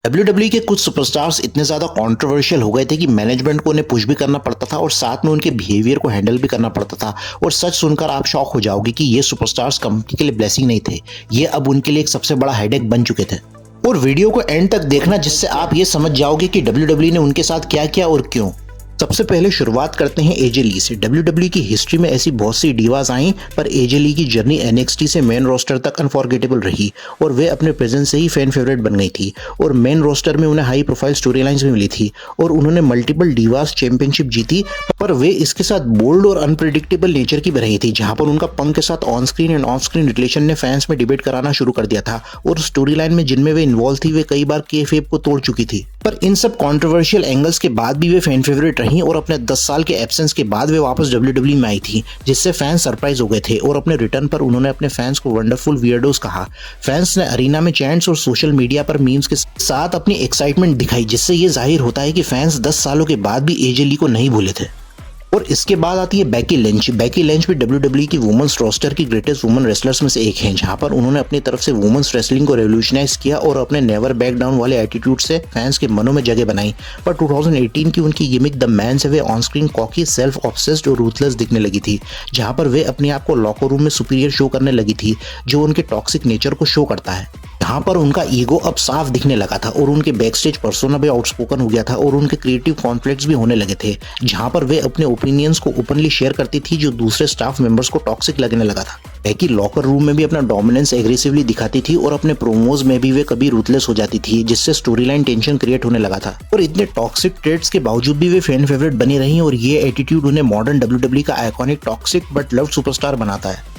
WWE के कुछ superstars इतने ज़्यादा कंट्रोवर्शियल हो गए थे कि मैनेजमेंट को उन्हें पुश भी करना पड़ता था और साथ में उनके बिहेवियर को हैंडल भी करना पड़ता था। और सच सुनकर आप शॉक हो जाओगे कि ये सुपरस्टार्स कंपनी के लिए ब्लेसिंग नहीं थे, ये अब उनके लिए एक सबसे बड़ा हेडेक बन चुके थे। और वीडियो को एंड तक देखना जिससे आप ये समझ जाओगे कि WWE ने उनके साथ क्या किया और क्यों। सबसे पहले शुरुआत करते हैं एजे ली से। WWE की हिस्ट्री में ऐसी बहुत सी डिवास आई, पर एजे ली की जर्नी NXT से मेन रोस्टर तक अनफॉरगेटेबल रही और वे अपने प्रेजेंस से ही फैन फेवरेट बन गई थी। और मेन रोस्टर में उन्हें हाई प्रोफाइल स्टोरी लाइन्स भी मिली थी और उन्होंने मल्टीपल डिवास चैंपियनशिप जीती, पर वे इसके साथ बोल्ड और अनप्रिडिक्टेबल नेचर की भी रही थी, जहां पर उनका पंक के साथ on screen end of screen relation ने फैंस में डिबेट कराना शुरू कर दिया था। और स्टोरी लाइन में जिनमें वे इन्वॉल्व थी वे कई बार केफेब को तोड़ चुकी थी। पर इन सब कंट्रोवर्शियल एंगल्स के बाद भी वे फैन फेवरेट रहीं और अपने 10 साल के एब्सेंस के बाद वे वापस WWE में आई थी, जिससे फैंस सरप्राइज हो गए थे। और अपने रिटर्न पर उन्होंने अपने फैंस को वंडरफुल वियर्डोस कहा। फैंस ने अरीना में चैंट्स और सोशल मीडिया पर मीम्स के साथ अपनी एक्साइटमेंट दिखाई, जिससे ये जाहिर होता है कि फैंस 10 सालों के बाद भी एजे ली को नहीं भूले थे। और इसके बाद आती है बेकी लिंच। बेकी लिंच भी WWE की वुमेन्स रोस्टर की ग्रेटेस्ट वुमेन रेसलर्स में से एक हैं, जहां पर उन्होंने अपनी तरफ से वुमेन्स रेसलिंग को रेवोल्यूशनाइज किया और अपने नेवर बैक डाउन वाले एटीट्यूड से फैंस के मनों में जगह बनाई। पर 2018 की उनकी गिमिक द मैन से वे on screen cocky, self obsessed और रूथलेस दिखने लगी थी, जहां पर वे अपने आप को लॉकर रूम में सुपीरियर शो करने लगी थी, जो उनके टॉक्सिक नेचर को शो करता है। यहाँ पर उनका ईगो अब साफ दिखने लगा था और उनके बैकस्टेज पर्सोना भी आउटस्पोकन हो गया था और उनके क्रिएटिव कॉन्फ्लिक्ट्स भी होने लगे थे, जहाँ पर वे अपने ओपिनियंस को ओपनली शेयर करती थी, जो दूसरे स्टाफ मेंबर्स को टॉक्सिक लगने लगा था। बेकी लॉकर रूम में भी अपना डोमिनेंस एग्रेसिवली दिखाती थी और अपने प्रोमोज में भी वे कभी रूथलेस हो जाती थी, जिससे स्टोरी लाइन टेंशन क्रिएट होने लगा था। और इतने टॉक्सिक ट्रेड्स के बावजूद भी वे फैन फेवरेट बनी रही और ये एटीट्यूड उन्हें मॉडर्न WWE का iconic toxic but loved superstar बनाता है।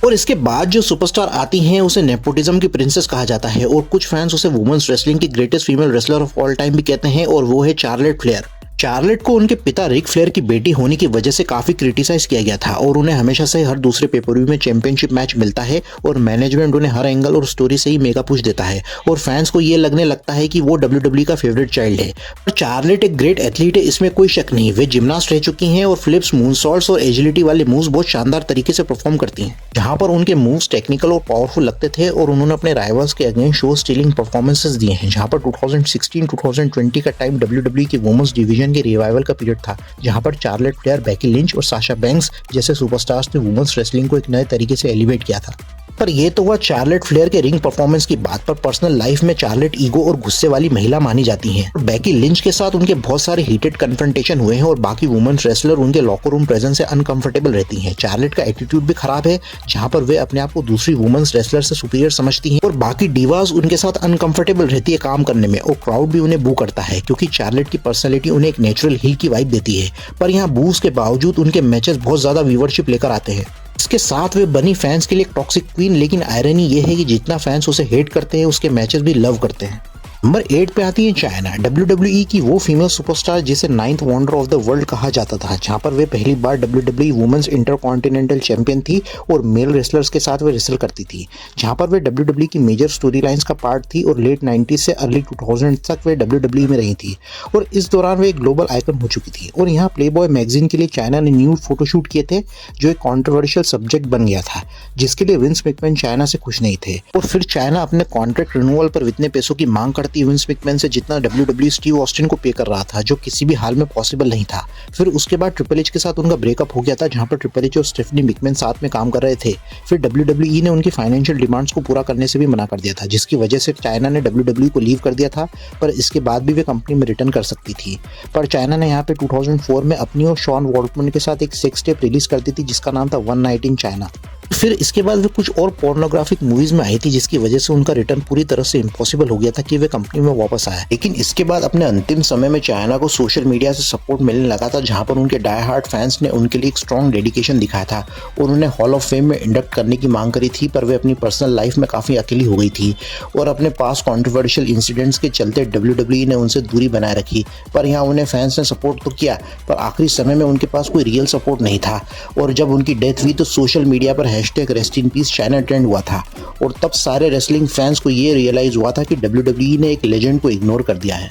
और इसके बाद जो सुपरस्टार आती हैं उसे नेपोटिज्म की प्रिंसेस कहा जाता है और कुछ फैंस उसे वुमेन्स रेसलिंग की greatest female wrestler of all time भी कहते हैं, और वो है चार्लेट फ्लेयर। चार्लेट को उनके पिता रिक फ्लेयर की बेटी होने की वजह से काफी क्रिटिसाइज किया गया था और उन्हें हमेशा से हर दूसरे पेपर में चैंपियनशिप मैच मिलता है और मैनेजमेंट उन्हें हर एंगल और स्टोरी से ही मेगा पुश देता है और फैंस को ये लगने लगता है कि वो WWE का फेवरेट चाइल्ड है। पर चार्लेट एक ग्रेट एथलीट है, इसमें कोई शक नहीं। वे जिम्नास्ट रह चुकी हैं और फ्लिप्स, मूनसॉल्ट्स और एजिलिटी वाले मूव्स बहुत शानदार तरीके से परफॉर्म करती हैं, जहां पर उनके मूव्स टेक्निकल और पावरफुल लगते थे। और उन्होंने अपने राइवल्स के अगेंस्ट शो स्टीलिंग परफॉर्मेंसेस दिए हैं, जहां पर 2016-2020 का टाइम WWE की वुमेन्स डिवीजन के रिवाइवल का था, जहां पर चार्लेट फ्लेयर, बेकी लिंच और साशा बैंक्स जैसे सुपरस्टार्स ने वुमेन्स रेसलिंग को एक नए तरीके से एलिवेट किया था। पर ये तो हुआ चार्लेट फ्लेयर के रिंग परफॉर्मेंस की बात, पर पर्सनल लाइफ में चार्लेट ईगो और गुस्से वाली महिला मानी जाती हैं। बेकी लिंच के साथ उनके बहुत सारे हीटेड कन्फ्रंटेशन हुए हैं और बाकी वुमेन्स रेसलर उनके लॉकर रूम प्रेजेंस से अनकंफर्टेबल रहती हैं। चार्लेट का एटीट्यूड भी खराब है, जहां पर वे अपने आप को दूसरी वुमेन्स रेसलर से सुपीरियर समझती हैं और बाकी डिवास उनके साथ अनकंफर्टेबल रहती है काम करने में, और क्राउड भी उन्हें बू करता है क्योंकि चार्लेट की पर्सनैलिटी उन्हें एक नेचुरल हील की वाइब देती है। पर यहाँ बूज के बावजूद उनके मैचेस बहुत ज्यादा व्यूवरशिप लेकर आते हैं। इसके साथ वे बनी फैंस के लिए एक टॉक्सिक क्वीन, लेकिन आयरनी ये है कि जितना फैंस उसे हेट करते हैं उसके मैचेस भी लव करते हैं। नंबर 8 पे आती है चाइना। WWE की वो फीमेल सुपरस्टार जिसे 9th wonder of the world कहा जाता था, जहां पर वे पहली बार WWE वुमेन्स इंटरकॉन्टिनेंटल चैंपियन थी और मेल रेसलर्स के साथ वे रेसल करती थी, जहां पर वे WWE की मेजर स्टोरी लाइंस का पार्ट थी और लेट 90s से अर्ली 2000 तक वे WWE में रही थी और इस दौरान वे एक ग्लोबल आइकन हो चुकी थी। और यहाँ प्लेबॉय मैगजीन के लिए चाइना ने न्यूड फोटोशूट किए थे, जो एक कॉन्ट्रोवर्शियल सब्जेक्ट बन गया था, जिसके लिए विंस मैकमैन चाइना से खुश नहीं थे। और फिर चाइना अपने कॉन्ट्रैक्ट रिन्यूअल पर इतने पैसों की मांग करती विंस मैकमैन से जितना WWE स्टीव ऑस्टिन को पे कर रहा था, जो किसी भी हाल में पॉसिबल नहीं था। फिर उसके बाद ट्रिपल एच के साथ उनका ब्रेकअप हो गया था, जहां पर ट्रिपल एच और स्टेफनी मैकमैन साथ में काम कर रहे थे। फिर WWE ने उनकी फाइनेंशियल डिमांड्स को पूरा करने से भी मना कर दिया था, जिसकी वजह से चाइना ने WWE को लीव कर दिया था, पर इसके बाद भी वे कंपनी में रिटर्न कर सकती थी। पर चाइना ने यहाँ पे 2004 में अपनी और शॉन वॉल्टमैन के साथ एक सेक्स टेप रिलीज कर दी थी, जिसका नाम था वन नाइट इन चाइना। फिर इसके बाद वे कुछ और पोर्नोग्राफिक मूवीज में आई थी, जिसकी वजह से उनका रिटर्न पूरी तरह से इम्पॉसिबल हो गया था कि वे कंपनी में वापस आए। लेकिन इसके बाद अपने अंतिम समय में चाइना को सोशल मीडिया से सपोर्ट मिलने लगा था, जहां पर उनके डाई हार्ड फैंस ने उनके लिए एक स्ट्रॉन्ग डेडिकेशन दिखाया था और उन्हें हॉल ऑफ फेम में इंडक्ट करने की मांग करी थी। पर वे अपनी पर्सनल लाइफ में काफी अकेली हो गई थी और अपने पास कॉन्ट्रोवर्शियल इंसिडेंट्स के चलते WWE ने उनसे दूरी बनाए रखी। पर यहाँ उन्हें फैंस ने सपोर्ट तो किया, पर आखिरी समय में उनके पास कोई रियल सपोर्ट नहीं था। और जब उनकी डेथ हुई तो सोशल मीडिया पर #rest in peace China trend हुआ था और तब सारे रेसलिंग फैंस को ये रियलाइज हुआ था कि WWE ने एक लेजेंड को इग्नोर कर दिया है।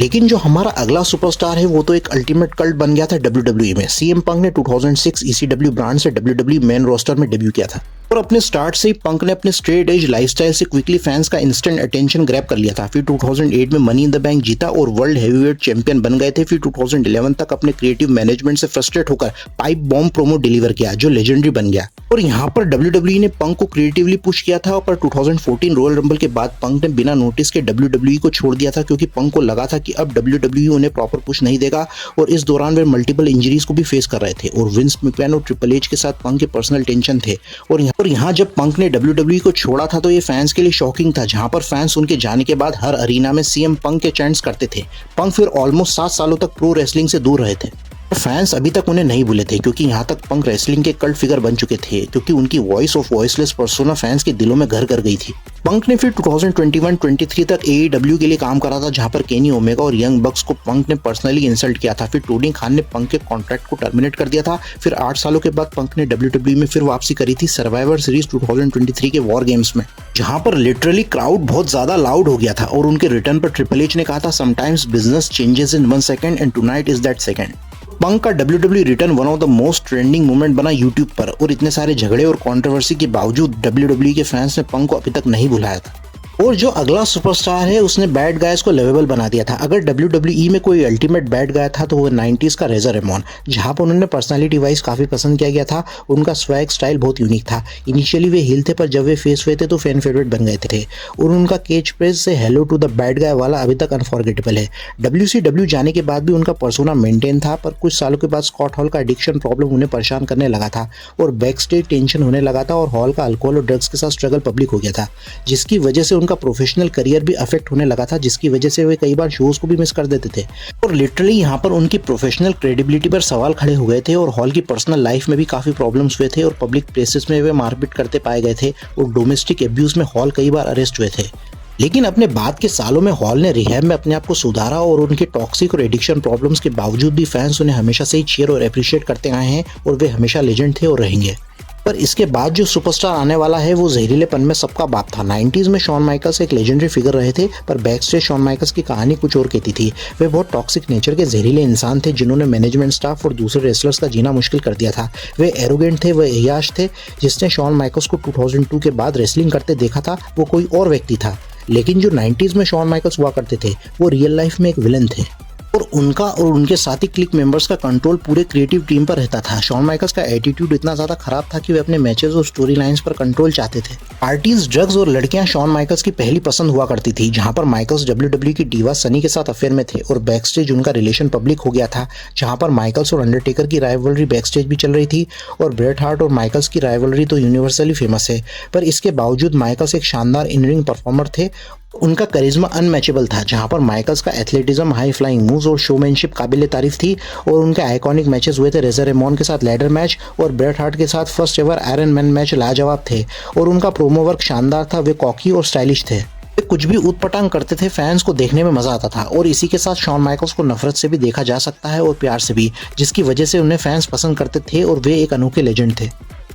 लेकिन जो हमारा अगला सुपरस्टार है वो तो एक अल्टीमेट कल्ट बन गया था WWE में। CM पंक ने 2006 ECW ब्रांड से WWE मेन रोस्टर में डेब्यू किया था। और अपने स्टार्ट से ही पंक ने अपने स्ट्रेट एज लाइफस्टाइल से क्विकली फैंस का इंस्टेंट अटेंशन ग्रैब कर लिया था। फिर 2008 में मनी इन द बैंक जीता और वर्ल्ड हैवीवेट चैंपियन बन गए थे। फिर 2011 तक अपने क्रिएटिव मैनेजमेंट से फ्रस्ट्रेट होकर पाइप बॉम्ब प्रोमो डिलीवर किया जो लेजेंडरी बन गया। और यहाँ पर WWE ने पंक को क्रिएटिवली पुश किया था। पर 2014 रॉयल रंबल के बाद पंक ने बिना नोटिस के WWE को छोड़ दिया था, क्योंकि पंक को लगा था कि अब WWE उन्हें प्रॉपर पुश नहीं देगा। और इस दौरान वे मल्टीपल इंजरीज को भी फेस कर रहे थे और विंस मैकमैन और ट्रिपल एच के साथ पंक के पर्सनल टेंशन थे। और यहाँ जब पंक ने WWE को छोड़ा था तो ये फैंस के लिए शॉकिंग था, जहां पर फैंस उनके जाने के बाद हर अरीना में सीएम पंक के चैंट्स करते थे। पंक फिर ऑलमोस्ट 7 सालों तक प्रो रेसलिंग से दूर रहे थे। फैंस अभी तक उन्हें नहीं भूले थे, क्योंकि यहाँ तक पंक रेसलिंग के कल्ट फिगर बन चुके थे, क्योंकि उनकी voice of voiceless persona fans के दिलों में घर कर गई थी। पंक ने फिर 2021-23 तक AEW के लिए काम करा था, जहां पर केनी ओमेगा और यंग बक्स को पंक ने पर्सनली इंसल्ट किया था। फिर टोनी खान ने पंक के कॉन्ट्रैक्ट को टर्मिनेट कर दिया था। फिर 8 सालों के बाद पंक ने WWE में फिर वापसी करी थी सर्वाइवर सीरीज 2023 के वॉर गेम्स में, जहां पर लिटरली क्राउड बहुत ज्यादा लाउड हो गया था। और उनके रिटर्न पर ट्रिपल एच ने कहा था, sometimes business changes in 1 second and tonight is that second. Punk का WWE return one of the most trending movement बना यूट्यूब पर। और इतने सारे झगड़े और कंट्रोवर्सी के बावजूद WWE के फैंस ने पंक को अभी तक नहीं भुलाया था। और जो अगला सुपरस्टार है उसने बैड गायज को लेवेबल बना दिया था। अगर WWE में कोई अल्टीमेट बैड गाय था तो वो 90s का रेजर रेमॉन, जहां पर उन्होंने पर्सनालिटी वाइज काफी पसंद किया गया था। उनका स्वैग स्टाइल बहुत यूनिक था। इनिशियली वे हिल थे, पर जब वे फेस हुए थे तो फैन फेवरेट बन गए थे। और उनका केज प्रेस से hello to the bad guy वाला अभी तक अनफॉरगेटेबल है। WCW जाने के बाद भी उनका पर्सोना मेंटेन था, पर कुछ सालों के बाद स्कॉट हॉल का एडिक्शन प्रॉब्लम उन्हें परेशान करने लगा था और बैक स्टेज टेंशन होने लगा था। और हॉल का अल्कोहल और ड्रग्स के साथ स्ट्रगल पब्लिक हो गया था, जिसकी वजह से उनका प्रोफेशनल करियर भी अफेक्ट होने लगा था, जिसकी वजह से वे कई बार शोज को भी मिस कर देते थे। और लिटरली यहाँ पर उनकी प्रोफेशनल क्रेडिबिलिटी पर सवाल खड़े हो गए थे। और हॉल की पर्सनल लाइफ में भी काफी प्रॉब्लम्स हुए थे और पब्लिक प्लेसेस में वे मारपीट करते पाए गए थे। और डोमेस्टिक एब्यूज में हॉल कई बार अरेस्ट हुए थे। लेकिन अपने बाद के सालों में हॉल ने रिहैब में अपने आप को सुधारा और उनके टॉक्सिक और एडिक्शन प्रॉब्लम्स के बावजूद भी फैंस उन्हें हमेशा से ही चीयर और अप्रिशिएट करते आए हैं और वे हमेशा लेजेंड थे और रहेंगे। पर इसके बाद जो सुपरस्टार आने वाला है वो जहरीलेपन में सबका बाप था। 90s में शॉन माइकल्स एक लेजेंडरी फिगर रहे थे, पर बैक स्टेज शॉन माइकल्स की कहानी कुछ और कहती थी। वे बहुत टॉक्सिक नेचर के जहरीले इंसान थे, जिन्होंने मैनेजमेंट स्टाफ और दूसरे रेसलर्स का जीना मुश्किल कर दिया था। वे एरोगेंट थे, वे अय्याश थे। जिसने शॉन माइकल्स को 2002 के बाद रेसलिंग करते देखा था वो कोई और व्यक्ति था। लेकिन जो 90s में शॉन माइकल्स हुआ करते थे वो रियल लाइफ में एक विलन थे। और उनका और उनके साथी क्लिक मेंबर्स का कंट्रोल पूरे क्रिएटिव टीम पर रहता था। शॉन माइकल्स का एटीट्यूड इतना ज्यादा खराब था कि वे अपने मैचेस और स्टोरी लाइंस पर कंट्रोल चाहते थे। पार्टीज, ड्रग्स और लड़कियां शॉन माइकल्स की पहली पसंद हुआ करती थी, जहां पर माइकल्स WWE की डीवा सनी के साथ अफेयर में थे और बैक स्टेज उनका रिलेशन पब्लिक हो गया था, जहां पर माइकल्स और अंडरटेकर की राइवलरी बैक स्टेज भी चल रही थी। और ब्रेट हार्ट और माइकल्स की राइवलरी तो यूनिवर्सली फेमस है, पर इसके बावजूद माइकल्स एक शानदार इन रिंग परफॉर्मर थे। उनका करिश्मा अनमैचेबल था, जहां पर माइकल्स का एथलेटिज्म, हाई फ्लाइंग मूव्स और शोमैनशिप काबिले तारीफ थी। और उनके आइकॉनिक मैचेस हुए थे रेजर रेमॉन के साथ लैडर मैच और ब्रेट हार्ट के साथ first ever iron man match लाजवाब थे। और उनका प्रोमो वर्क शानदार था। वे कॉकी और स्टाइलिश थे। वे कुछ भी ऊटपटांग करते थे, फैंस को देखने में मजा आता था। और इसी के साथ शॉन माइकल्स को नफरत से भी देखा जा सकता है और प्यार से भी, जिसकी वजह से उन्हें फैंस पसंद करते थे और वे एक अनोखे लेजेंड थे।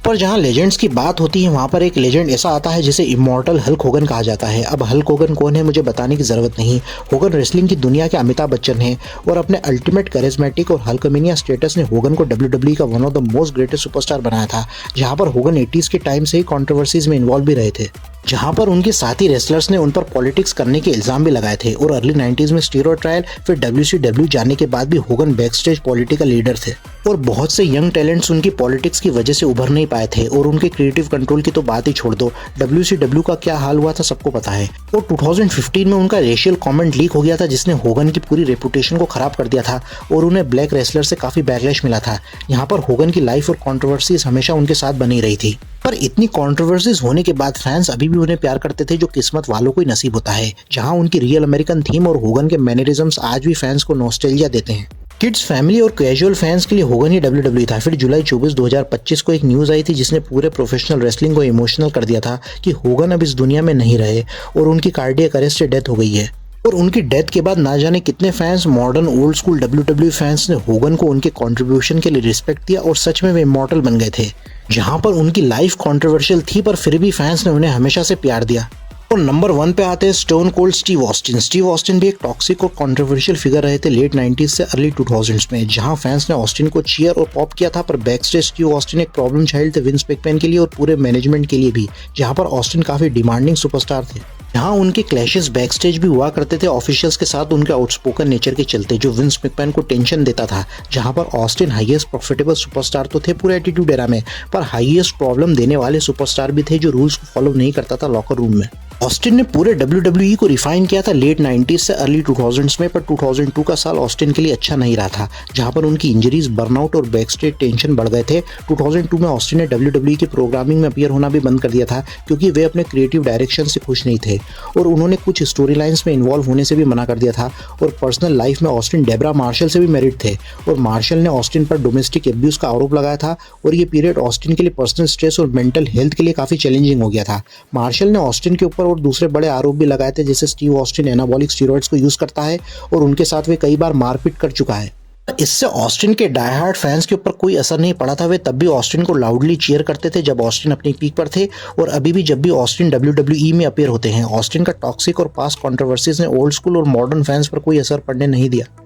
पर जहां लेजेंड्स की बात होती है वहां पर एक लेजेंड ऐसा आता है जिसे इमॉर्टल हल्क होगन कहा जाता है। अब हल्क होगन कौन है मुझे बताने की जरूरत नहीं। होगन रेसलिंग की दुनिया के अमिताभ बच्चन हैं और अपने अल्टीमेट करिश्मेटिक और हल्कमेनिया स्टेटस ने होगन को WWE का one of the most greatest superstar बनाया था। जहां पर होगन 80s के टाइम से ही कंट्रोवर्सीज में इन्वॉल्व भी रहे थे, जहां पर उनके साथी रेसलर्स ने उन पर पॉलिटिक्स करने के इल्जाम भी लगाए थे। और अर्ली 90s में स्टीरॉयड ट्रायल, फिर WCW जाने के बाद भी Hogan back stage political leader थे। और बहुत से यंग टैलेंट्स उनकी पॉलिटिक्स की वजह से उभर नहीं पाए थे। और उनके क्रिएटिव कंट्रोल की तो बात ही छोड़ दो, WCW का क्या हाल हुआ था सबको पता है। और 2015 में उनका रेशियल कमेंट लीक हो गया था, जिसने होगन की पूरी रेपुटेशन को खराब कर दिया था और उन्हें ब्लैक रेसलर से काफी बैकलैश मिला था। यहाँ पर होगन की लाइफ और कंट्रोवर्सीज हमेशा उनके साथ बनी रही थी। पर इतनी कंट्रोवर्सीज होने के बाद फैंस अभी भी उन्हें प्यार करते थे, जो किस्मत वालों को ही नसीब होता है। जहां उनकी रियल अमेरिकन थीम और होगन के मैनरिज्म्स आज भी फैंस को नॉस्टैल्जिया देते हैं। किड्स, फैमिली और कैजुअल फैंस के लिए होगन ही WWE था। फिर जुलाई 24, 2025 को एक न्यूज आई थी जिसने पूरे प्रोफेशनल रेसलिंग को इमोशनल कर दिया था कि होगन अब इस दुनिया में नहीं रहे और उनकी कार्डियक अरेस्ट से डेथ हो गई है। और उनकी डेथ के बाद ना जाने कितने fans, modern old school WWE fans ने होगन को उनके कंट्रीब्यूशन के लिए रिस्पेक्ट दिया और सच में वे इमॉर्टल बन गए थे। जहां पर उनकी लाइफ कंट्रोवर्शियल थी, पर फिर भी फैंस ने उन्हें हमेशा से प्यार दिया। और नंबर 1 पे आते हैं stone cold Steve Austin. Steve Austin भी एक टॉक्सिक और कंट्रोवर्शियल फिगर रहे थे लेट 90s से अर्ली 2000s में, जहां फैंस ने ऑस्टिन को चीयर और पॉप किया था, पर बैकस्टेज स्टीव ऑस्टिन एक प्रॉब्लम चाइल्ड थे विंस मैकमैन के लिए और पूरे मैनेजमेंट के लिए भी, जहां पर ऑस्टिन काफी डिमांडिंग सुपरस्टार थे। यहाँ उनके क्लैशेस बैकस्टेज भी हुआ करते थे ऑफिशियल्स के साथ उनके आउटस्पोकन नेचर के चलते, जो विंस मैकमैन को टेंशन देता था। जहां पर ऑस्टिन हाईएस्ट प्रॉफिटेबल सुपरस्टार तो थे पूरे एटीट्यूड एरा में, पर हाईएस्ट प्रॉब्लम देने वाले सुपरस्टार भी थे जो रूल्स को फॉलो नहीं करता था लॉकर रूम में। ऑस्टिन ने पूरे WWE को रिफाइन किया था लेट 90s से अर्ली 2000s में, पर 2002 का साल ऑस्टिन के लिए अच्छा नहीं रहा था, जहां पर उनकी इंजरीज, बर्नआउट और बैकस्टेज टेंशन बढ़ गए थे। 2002 में ऑस्टिन ने WWE की प्रोग्रामिंग में अपीयर होना भी बंद कर दिया था, क्योंकि वे अपने क्रिएटिव डायरेक्शन से खुश नहीं थे और उन्होंने कुछ स्टोरी लाइन्स में इन्वॉल्व होने से भी मना कर दिया था। और पर्सनल लाइफ में ऑस्टिन डेब्रा मार्शल से भी मैरिड थे और मार्शल ने ऑस्टिन पर डोमेस्टिक एब्यूज का आरोप लगाया था और ये पीरियड ऑस्टिन के लिए पर्सनल स्ट्रेस और मेंटल हेल्थ के लिए काफी चैलेंजिंग हो गया था। मार्शल ने ऑस्टिन के ऊपर और दूसरे बड़े आरोप भी लगाए थे, जैसे स्टीव ऑस्टिन एनाबॉलिक स्टेरॉइड्स को यूज करता है और उनके साथ वे कई बार मारपीट कर चुका है। इससे ऑस्टिन के डाई हार्ड फैंस के ऊपर कोई असर नहीं पड़ा था। वे तब भी ऑस्टिन को लाउडली चीयर करते थे जब ऑस्टिन अपनी पीक पर थे, और अभी भी जब भी ऑस्टिन WWE में अपीयर होते हैं। ऑस्टिन का टॉक्सिक और पास्ट कंट्रोवर्सीज ने ओल्ड स्कूल और मॉडर्न फैंस पर कोई असर पड़ने नहीं दिया।